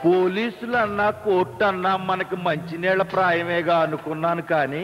పోలీసులన్నా court అన్నా మనకి మంచినీళ్ళ ప్రాయమేగా అనుకున్నాను కానీ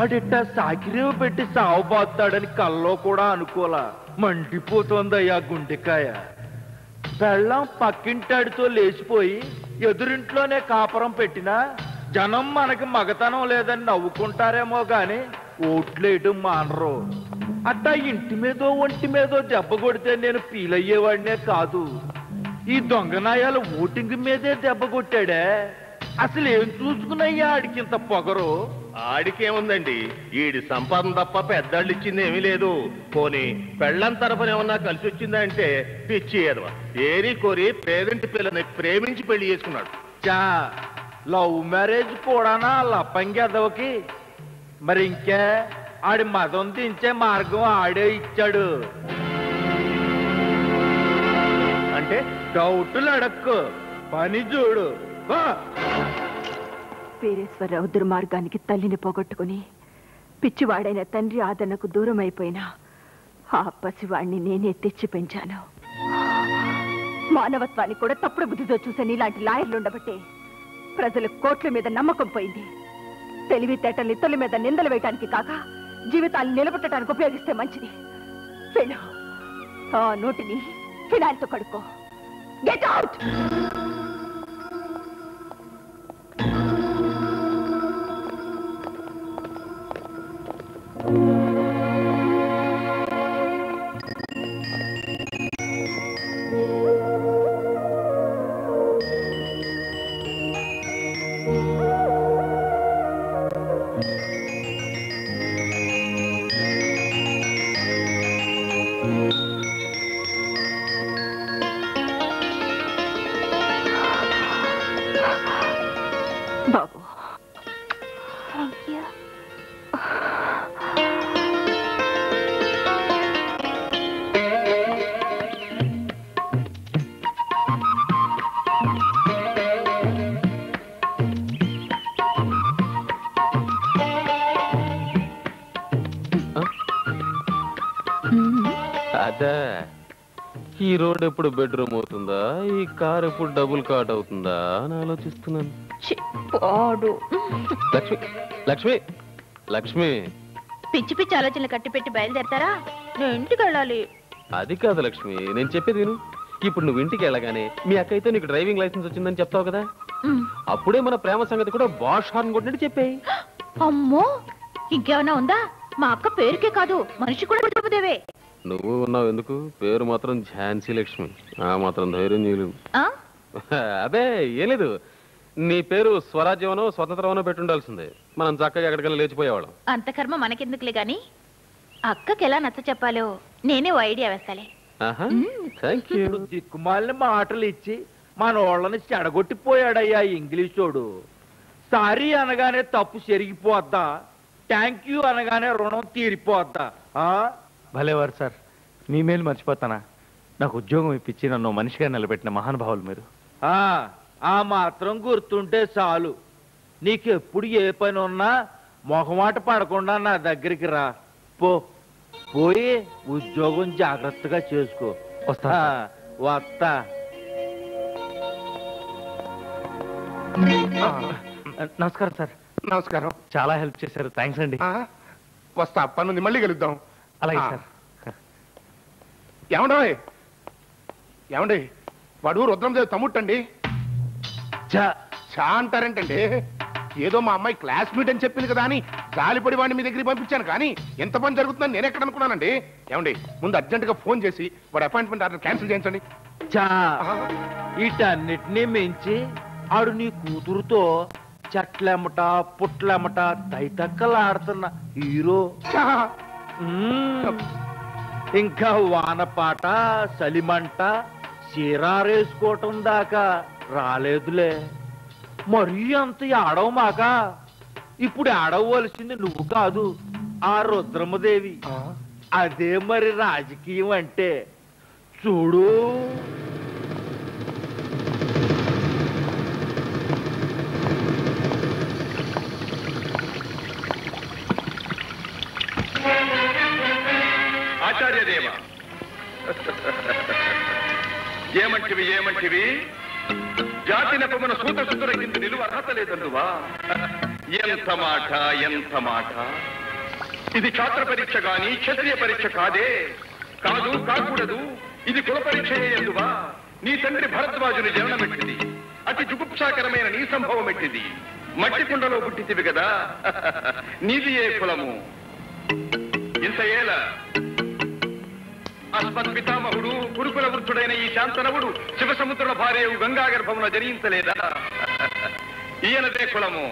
ఆడిట్ట సాకిరేవు పెట్టి సాగుపోతాడని కల్లో కూడా అనుకోలా. మండిపోతోందయ్యా గుండెకాయ. పెళ్ళం పక్కింటాడితో లేచిపోయి ఎదురింట్లోనే కాపురం పెట్టినా జనం మనకి మగతనం లేదని నవ్వుకుంటారేమో గాని ఓట్లేయడం మానరు. అట్టా ఇంటి మీదో ఒంటి మీదో దెబ్బ కొడితే నేను ఫీల్ అయ్యేవాడినే కాదు. ఈ దొంగనాయాలు ఓటింగ్ మీదే దెబ్బ కొట్టాడే. అసలు ఏం చూసుకున్నయ్యా ఆడికింత పొగరు? ఆడికేముందండి, ఈడి సంపాదన తప్ప పెద్దాళ్ళు ఇచ్చింది ఏమీ లేదు. పోనీ పెళ్ళం తరఫున ఏమన్నా కలిసి వచ్చిందంటే పిచ్చి ఏదవా. ఏరి కోరి పేరెంట్ పిల్లని ప్రేమించి పెళ్లి చేసుకున్నాడు. చా లవ్ మ్యారేజ్ కూడానా లప్పంగి ఎదవకి? మరి ఇంకే ఆడి మదం దించే మార్గం ఆడే ఇచ్చాడు. అంటే డౌట్లు అడక్కు, పని చూడు. వీరేశ్వరరావు దుర్మార్గానికి తల్లిని పోగొట్టుకుని పిచ్చివాడైన తండ్రి ఆదరణకు దూరం అయిపోయినా ఆ పసివాణ్ణి నేనే తెచ్చి పెంచాను. మానవత్వాన్ని కూడా తప్పుడు బుద్ధితో చూసే నీలాంటి లాయర్లు ఉండబట్టే ప్రజల కోట్ల మీద నమ్మకం పోయింది. తెలివితేటల్ని తొలి మీద నిందలు వేయటానికి కాక జీవితాన్ని నిలబెట్టడానికి ఉపయోగిస్తే మంచిది. వెళ్ళు, ఆ నోటిని ఫినాయిల్తో కడుక్కో. Get out. బాబు, అదే ఈ రోడ్ ఎప్పుడు బెడ్రూమ్ అవుతుందా, ఈ కార్ ఎప్పుడు డబుల్ కాట్ అవుతుందా అని ఆలోచిస్తున్నాను. లక్ష్మి లక్ష్మి లక్ష్మి, పిచ్చి పిచ్చి ఆలోచనలు కట్టిపెట్టి బయలుదేరతారా? నేను ఇంటికి వెళ్ళాలి. అది కాదు లక్ష్మి, నేను చెప్పేది విను. ఇప్పుడు నువ్వు ఇంటికి వెళ్ళగానే మీ అక్క అయితే నీకు డ్రైవింగ్ లైసెన్స్ వచ్చిందని చెప్తావు కదా, అప్పుడే మన ప్రేమ సంగతి కూడా బాష్ హార్న్ కొట్టినట్టు చెప్పేయి. అమ్మో, ఇంకేమన్నా ఉందా? మా అక్క పేరుకే కాదు మనిషి కూడా చెప్పదేవే. నువ్వు ఉన్నావు ఎందుకు, పేరు మాత్రం ఝాన్సీ లక్ష్మి. ఆ మాత్రం ధైర్యం చేయలేవు. అదే ఏం లేదు, నీ పేరు స్వరాజ్యమనో స్వతంత్రమనో పెట్టుండాల్సిందే. మనం చక్కగా ఎక్కడికైనా లేచిపోయేవాళ్ళం. అంత కర్మ మనకెందుకులే గాని అక్కకి ఎలా నచ్చ చెప్పాలో నేనే ఓ ఐడియా వేస్తాలే. దిక్కుమాలిన మాటలు ఇచ్చి మన వాళ్ళని చెడగొట్టిపోయాడయ్యా ఇంగ్లీషోడు. సారీ అనగానే తప్పు చెరిగిపోద్దా, థ్యాంక్ యూ అనగానే రుణం తీరిపోద్దా? భలేవారు సార్, మీ మేలు మర్చిపోతానా? నాకు ఉద్యోగం ఇప్పించి నన్ను మనిషిగా నిలబెట్టిన మహానుభావులు మీరు. ఆ మాత్రం గుర్తుంటే చాలు. నీకెప్పుడు ఏ పని ఉన్నా మొహమాట పడకుండా నా దగ్గరికి రా. పోయి ఉద్యోగం జాగ్రత్తగా చేసుకో. వస్తా. నమస్కారం సార్. నమస్కారం. చాలా హెల్ప్ చేశారు, థ్యాంక్స్ అండి. వస్తా, పనుంది, మళ్ళీ కలుద్దాం. అలాగే సార్. ఏమండి వాడు రుద్రందేవి తమ్ముట్టండి. చా అంటారేంటండి? ఏదో మా అమ్మాయి క్లాస్మేట్ అని చెప్పింది కదా అని జాలిపడి వాడిని మీ దగ్గరికి పంపించాను, కానీ ఎంత పని జరుగుతుందని నేను ఎక్కడ అనుకున్నానండి. ఏమండి ముందు అర్జెంటుగా ఫోన్ చేసి వాడు అపాయింట్మెంట్ ఆర్డర్ క్యాన్సిల్ చేయించండి. వీటన్నిటినీ మించి ఆడు నీ కూతురుతో చెట్లెమ్మట పుట్లెమ్మట తైతక్కలాడుతున్న హీరో. ఇంకా వానపాట సలిమంట చీరారేసుకోవటం దాకా రాలేదులే. మరీ అంత ఆడవమాక. ఇప్పుడు ఆడవలసింది నువ్వు కాదు, ఆ రుద్రమదేవి. అదే మరి రాజకీయం అంటే. చూడు, ఆచార్యదేవ, ఏమంటివి జాతి నెపమున సూతసుతుల కింద నిలువ అర్హత లేదందువా? ఎంత మాట, ఎంత మాట! ఇది ఛాత్ర పరీక్ష గాని క్షత్రియ పరీక్ష కాదే. కాదు, కాకూడదు. ఇది కుల పరీక్ష ఎందువా? నీ తండ్రి భరద్వాజుని జననమెట్టిది. అతి జుగుప్సాకరమైన నీ సంభవం ఎట్టిది. మట్టి కుండలో పుట్టితివి కదా. నీది ఏ కులము? ఇంత ఏల అస్మత్పితామహుడు కురుకుల వృద్ధుడైన ఈ శాంతనవుడు శివసముద్రుల భార్యవు గంగా గర్భమున జనించలేదా? ఈయనదే కులము.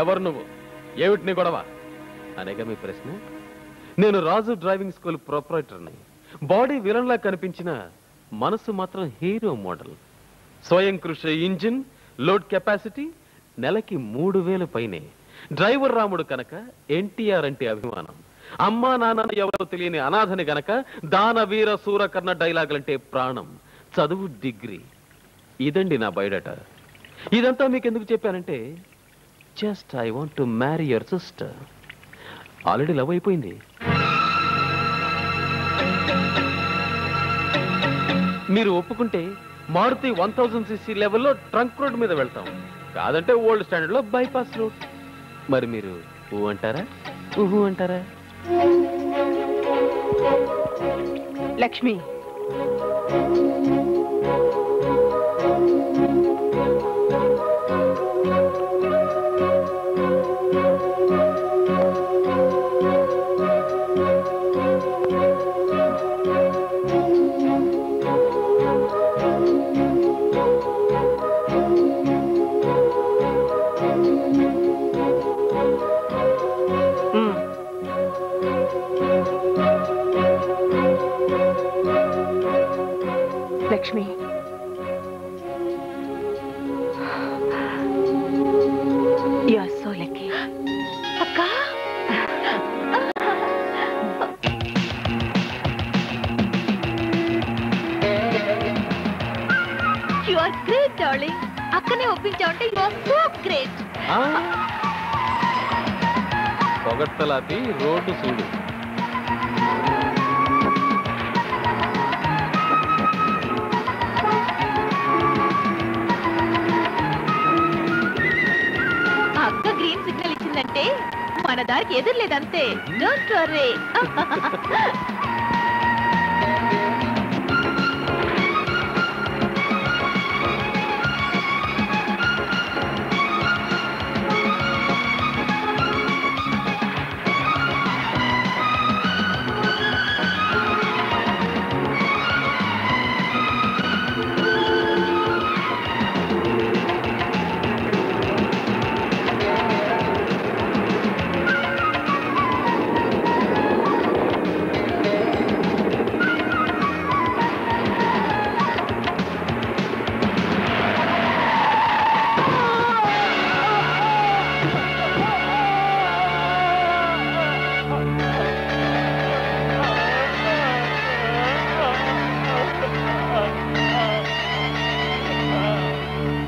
ఎవరు నువ్వు? ఏమిటి నీ గొడవ అనేగా మీ ప్రశ్న. నేను రాజు డ్రైవింగ్ స్కూల్ ప్రొపరైటర్ని. బాడీ విలన్లా కనిపించిన మనసు మాత్రం హీరో మోడల్. స్వయం కృషి ఇంజిన్, లోడ్ కెపాసిటీ నెలకి 3000 పైనే. డ్రైవర్ రాముడు కనుక ఎన్టీఆర్ అంటే అభిమానం. అమ్మా నాన్న ఎవరో తెలియని అనాథని గనక దానవీర సూరకర్ణ డైలాగులంటే ప్రాణం. చదువు డిగ్రీ. ఇదండి నా బయోడేటా. ఇదంతా మీకు ఎందుకు చెప్పానంటే just I want to marry your sister. Already love అయిపోయింది. మీరు ఒప్పుకుంటే మారుతి 1000cc లెవెల్లో ట్రంక్ రోడ్ మీద వెళ్తాం. కాదంటే ఓల్డ్ స్టాండర్డ్ లో బైపాస్ రోడ్. మరి మీరు ఊ అంటారా, ఊహు అంటారా? Lakshmi, Lakshmi, you are so lucky. అక్క, యు ఆర్ గ్రేట్ డార్లింగ్. అక్కనే ఒప్పించావంటే యు ఆర్ సో గ్రేట్. పొగట్టలాపి రోడ్డు చూడు. అక్క గ్రీన్ సిగ్నల్ ఇచ్చిందంటే మన దారికి ఎదురులేదంతే. Don't worry.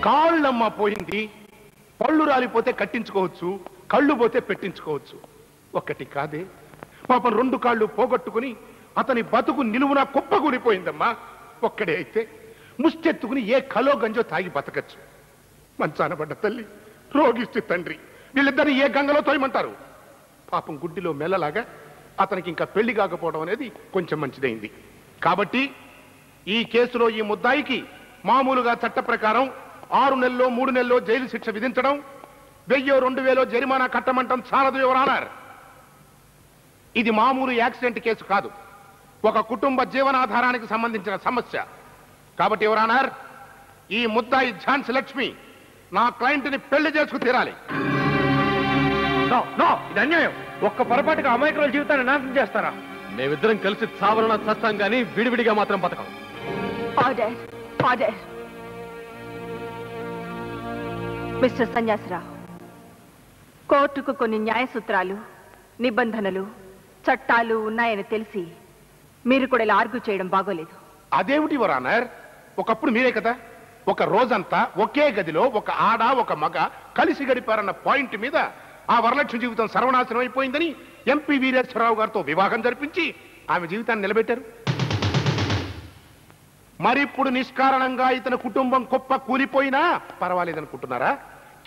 కాళ్ళమ్మ పోయింది, పళ్ళు రాలిపోతే కట్టించుకోవచ్చు, కళ్ళు పోతే పెట్టించుకోవచ్చు. ఒక్కటి కాదే, పాపం 2 కాళ్ళు పోగొట్టుకుని అతని బతుకు నిలువున కుప్పగూలిపోయిందమ్మా. ఒక్కడే అయితే ముష్టెత్తుకుని ఏ కలో గంజో తాగి బతకచ్చు. మంచాన పడ్డ తల్లి, రోగిష్టి తండ్రి, వీళ్ళిద్దరిని ఏ గంగలో తోయమంటారు? పాపం గుడ్డిలో మెల్లలాగా అతనికి ఇంకా పెళ్లి కాకపోవడం అనేది కొంచెం మంచిదైంది. కాబట్టి ఈ కేసులో ఈ ముద్దాయికి మామూలుగా చట్ట ప్రకారం 6 నెలల్లో 3 నెలల్లో జైలు శిక్ష విధించడం, 1000-2000 జరిమానా కట్టమంటం చాలదు యువర్ ఆనర్. ఇది మామూలు యాక్సిడెంట్ కేసు కాదు, ఒక కుటుంబ జీవనాధారానికి సంబంధించిన సమస్య. కాబట్టి యువర్ ఆనర్, ఈ ముద్దాయి ఝాన్సీ లక్ష్మి నా క్లయింట్ని పెళ్లి చేసుకు తీరాలి. ఇది అన్యాయం. ఒక్క పొరపాటుగా అమాయకుల జీవితాన్ని నాశనం చేస్తారా? మేమిద్దరం కలిసి చావరణ చస్తాం గానీ విడివిడిగా మాత్రం బతకం. Order, order. మిస్టర్ సన్యాసరావు, కోర్టుకు కొన్ని న్యాయ సూత్రాలు, నిబంధనలు, చట్టాలు ఉన్నాయని తెలిసి మీరు కూడా ఇలా ఆర్గ్యూ చేయడం బాగోలేదు. అదేమిటి యువర్ ఆనర్, ఒకప్పుడు మీరే కదా ఒక రోజంతా ఒకే గదిలో ఒక ఆడ ఒక మగ కలిసి గడిపారన్న పాయింట్ మీద ఆ వరలక్ష్మి జీవితం సర్వనాశనం అయిపోయిందని ఎంపీ వీరేశ్వరరావు గారితో వివాహం జరిపించి ఆమె జీవితాన్ని నిలబెట్టారు. మరి ఇప్పుడు నిష్కారణంగా ఇతని కుటుంబం కుప్ప కూలిపోయినా పర్వాలేదనుకుంటున్నారా?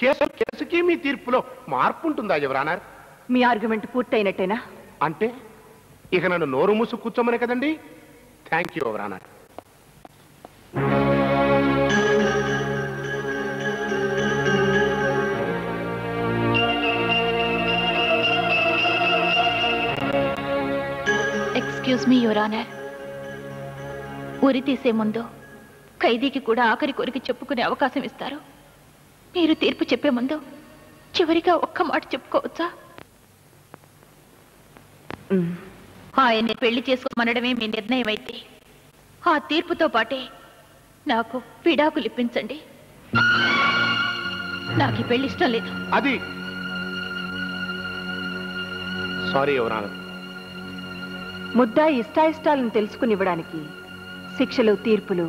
కేసుకి మీ తీర్పులో మార్పు ఉంటుందా యువరానర్? మీ ఆర్గ్యుమెంట్ పూర్తయినట్టేనా? అంటే ఇక నన్ను నోరు మూసు కూర్చోమనే కదండి. Thank you your honour. Excuse me your honour. ఉరి తీసే ముందు ఖైదీకి కూడా ఆఖరి కోరిక చెప్పుకునే అవకాశం ఇస్తారు. మీరు తీర్పు చెప్పే ముందు చివరిగా ఒక్క మాట చెప్పుకోవచ్చా? ఆయన్ని పెళ్లి చేసుకోమనడమే మీ నిర్ణయం అయితే ఆ తీర్పుతో పాటే నాకు విడాకులు ఇప్పించండి. నాకు ఈ పెళ్లి ఇష్టం లేదు. అది సారీ యువరానర్. ముద్దాయి ఇష్టాయిష్టాలను తెలుసుకుని ఇవ్వడానికి శిక్షలు, తీర్పులు,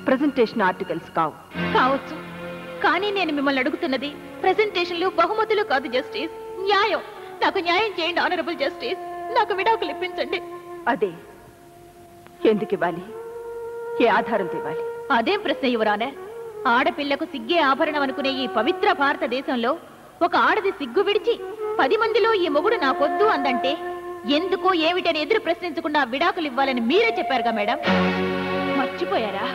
ప్రెజెంటేషన్ ఆర్టికల్స్ కావచ్చు. కానీ నేను మిమ్మల్ని అడుగుతున్నది ప్రెజెంటేషన్లు, బహుమతులు కాదు జస్టిస్. న్యాయం. నాకు న్యాయం చేయండి ఆనరబుల్ జస్టిస్. నాకు విడాకులు ఇప్పించండి. అదే ఎందుకు ఇవ్వాలి? ఏ ఆధారంతో ఇవ్వాలి? అదేం ప్రశ్న యువర్ ఆనర్. ఆడపిల్లకు సిగ్గే ఆభరణం అనుకునే ఈ పవిత్ర భారతదేశంలో ఒక ఆడది సిగ్గు విడిచి 10 మందిలో ఈ మొగుడు నాకొద్దు అందంటే ఎందుకో ఏమిటని ఎదురు ప్రశ్నించకుండా విడాకులు ఇవ్వాలని మీరే చెప్పారుగా మేడం. మర్చిపోయారా?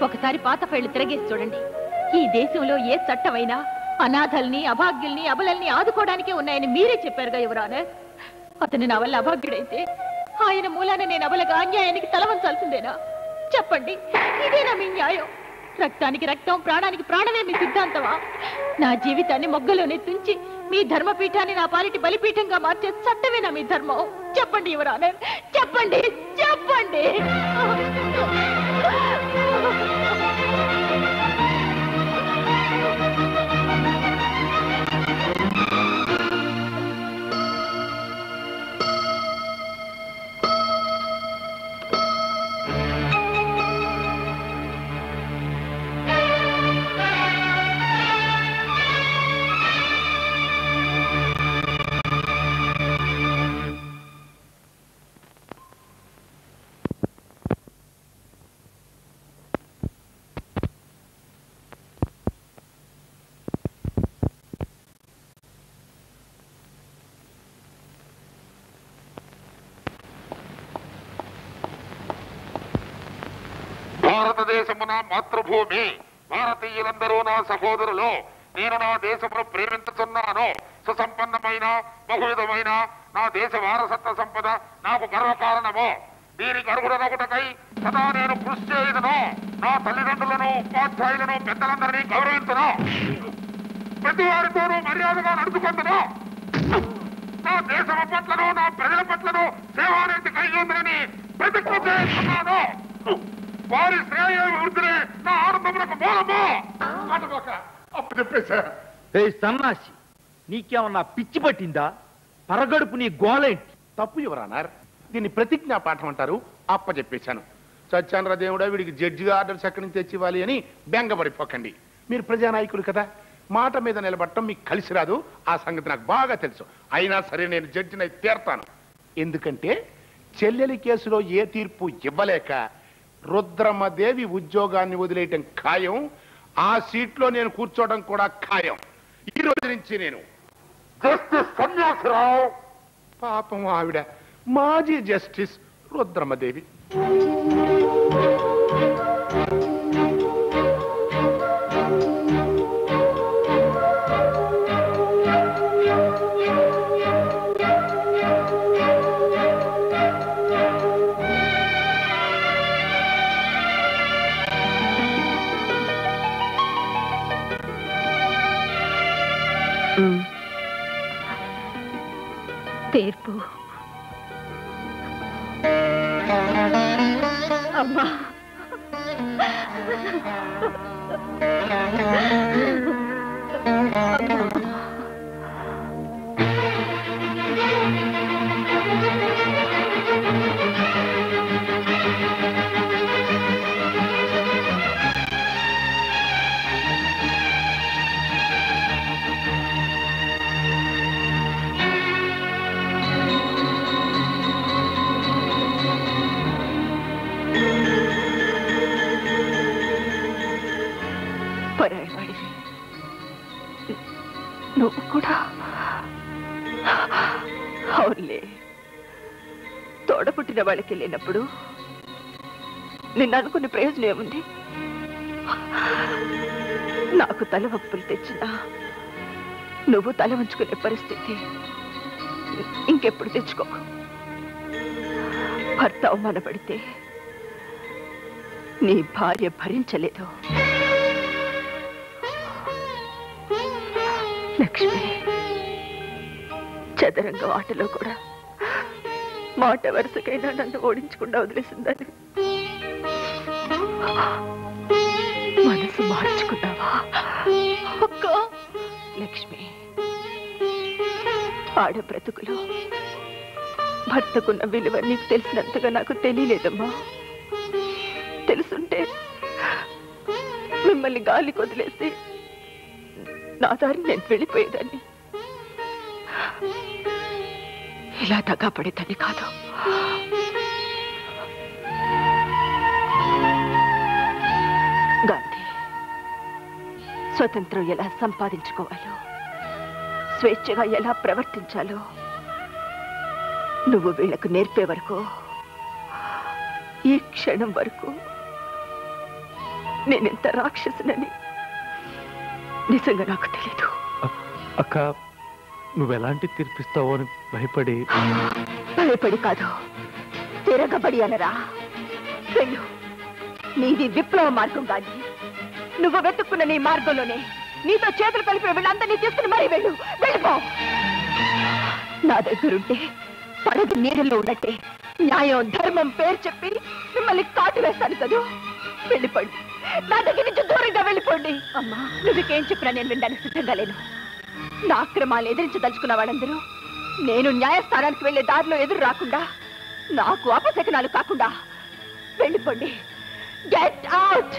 ఒకసారి పాత ఫైళ్లు తిరగేసి చూడండి. ఈ దేశంలో ఏ చట్టమైనా అనాథల్ని, అభాగ్యుల్ని, అబలల్ని ఆదుకోవడానికే ఉన్నాయని మీరే చెప్పారుగా యువర్ ఆనర్. అతను నా వల్ల అభాగ్యుడైతే ఆయన మూలాన నేను అబలగా అన్యాయానికి తలవంచాల్సిందేనా? చెప్పండి, ఇదేనా మీ న్యాయం? రక్తానికి రక్తం, ప్రాణానికి ప్రాణమే మీ సిద్ధాంతమా? నా జీవితాన్ని మొగ్గలోనే తుంచి మీ ధర్మపీఠాన్ని నా పాలిటి బలిపీఠంగా మార్చే చట్టమేనా మీ ధర్మం? చెప్పండి యువర్ ఆనర్, చెప్పండి, చెప్పండి. భారతదేశము నా మాతృభూమి, భారతీయులందరూ నా సహోదరులు. నేను నా దేశమును ప్రేమించుతున్నాను. సుసంపన్నమైన బహువిధమైన నా దేశ వారసత్వ సంపద నాకు గర్వకారణము. దీనికి అర్హుడనొకటకై సదా నేను కృషి చేయుదును. నా తల్లిదండ్రులను, ఉపాధ్యాయులను, పెద్దలందరినీ గౌరవించును. ప్రతి వారితోనూ మర్యాదగా నడుచుకుందును. నా దేశం పట్లను, నా ప్రజల పట్లను సేవానికి కలిగిందని ప్రతిజ్ఞ చేస్తున్నాను. వారి శ్రేయోభివృద్ధిని నా ఆనందములకు మూలము. అప్పు చెప్పేశా. సన్నాసి, నీకేమన్నా పిచ్చి పట్టిందా? పరగడుపు నీ గోలేంటి? తప్పు యువరానర్. దీన్ని ప్రతిజ్ఞా పాఠం అంటారు. అప్ప చెప్పేశాను. సత్యానర దేవుడా, వీడికి జడ్జిగా ఆర్డర్స్ ఎక్కడి నుంచి తెచ్చివ్వాలి అని బెంగపడిపోకండి. మీరు ప్రజానాయకులు కదా, మాట మీద నిలబడటం మీకు కలిసి రాదు. ఆ సంగతి నాకు బాగా తెలుసు. అయినా సరే నేను జడ్జినై తీర్తాను. ఎందుకంటే చెల్లెలి కేసులో ఏ తీర్పు ఇవ్వలేక రుద్రమ్మదేవి ఉద్యోగాన్ని వదిలేయటం ఖాయం. ఆ సీట్లో నేను కూర్చోవడం కూడా ఖాయం. ఈ రోజు నుంచి నేను జస్టిస్ సన్యాసిరావు, పాపం ఆవిడ మాజీ జస్టిస్ రుద్రమ్మదేవి. తీర్పు అమ్మా. తోడపుట్టిన వాళ్ళకి వెళ్ళినప్పుడు నిన్ను అనుకునే ప్రయోజనం ఏముంది? నాకు తల వప్పులు తెచ్చినా నువ్వు తల వంచుకునే పరిస్థితి ఇంకెప్పుడు తెచ్చుకోకు. భర్త అవమానపడితే నీ భార్య భరించలేదు. లక్ష్మి, చదరంగం ఆటలో కూడా మాట వరుసకైనా నన్ను ఓడించకుండా వదిలేసిందని మనసు మార్చుకున్నావా? లక్ష్మి, ఆడ బ్రతుకులో భర్తకున్న విలువ నీకు తెలిసినంతగా నాకు తెలియలేదమ్మా. తెలుసుంటే మిమ్మల్ని గాలి కొదిలేసి నా దారి నేను వెళ్ళిపోయేదాన్ని. ఇలా దగా పడేదాన్ని కాదు. గాంధీ, స్వతంత్రం ఎలా సంపాదించుకోవాలో, స్వేచ్ఛగా ఎలా ప్రవర్తించాలో నువ్వు వీళ్లకు నేర్పే వరకు, ఈ క్షణం వరకు నేనెంత రాక్షసునని నిజంగా నాకు తెలీదు. అక్క, నువ్వెలాంటి తీర్పిస్తావో అని భయపడి కాదు, తిరగబడి అనరా. వెళ్ళు, నీది విప్లవ మార్గం కాదు. నువ్వు వెతుక్కున్న నీ మార్గంలోనే నీతో చేతులు కలిపి వీళ్ళందరినీ తీసుకుని మరీ వెళ్ళు. వెళ్ళిపో. నా దగ్గరుంటే పడగ నీళ్ళలో ఉన్నట్టే న్యాయం ధర్మం పేరు చెప్పి మిమ్మల్ని కాటు వేస్తాను కదా. వెళ్ళిపోండి, నా దగ్గర నుంచి దూరంగా వెళ్ళిపోండి. అమ్మా, నువ్వుకేం చెప్పినా నేను వినడానికి సిద్ధంగా లేను. నా అక్రమాలు ఎదిరించదలుచుకున్న వాళ్ళందరూ నేను న్యాయస్థానానికి వెళ్లే దారిలో ఎదురు రాకుండా, నాకు అపశకనాలు కాకుండా వెళ్ళిపోండి. Get out.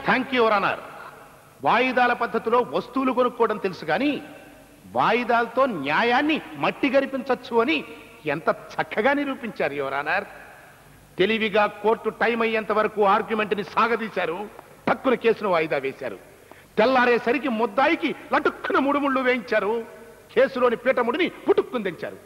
Thank you your honour. వాయిదాల పద్ధతిలో వస్తువులు కొనుక్కోవడం తెలుసు కానీ వాయిదాలతో న్యాయాన్ని మట్టి గరిపించవచ్చు అని ఎంత చక్కగా నిరూపించారు యువర్ ఆనర్. తెలివిగా కోర్టు టైం అయ్యేంత వరకు ఆర్గ్యుమెంట్ ని సాగదీశారు. తక్కువ కేసును వాయిదా వేశారు. తెల్లారేసరికి ముద్దాయికి లటుక్కున ముడుముళ్ళు వేయించారు. కేసులోని పీటముడిని పుట్టుక్కుని తెంచారు.